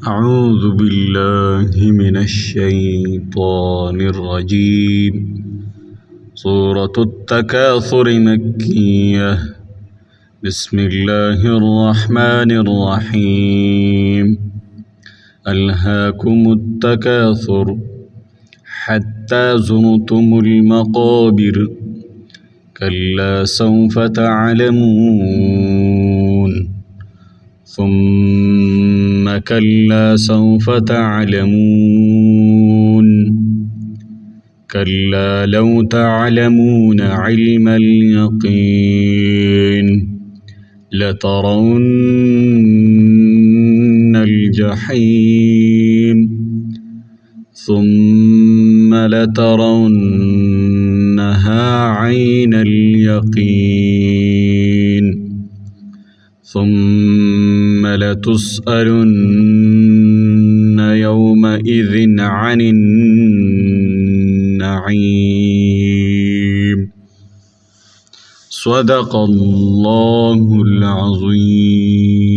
أعوذ بالله من الشيطان الرجيم. سورة التكاثر مكية. بسم الله الرحمن الرحيم. ألهاكم التكاثر حتى زرتم المقابر. كلا سوف تعلمون ثم كلا سوف تعلمون. كلا لو تعلمون علم اليقين لترون الجحيم ثم لترونها عين اليقين ثم لتسألن يومئذ عن النعيم. صدق الله العظيم.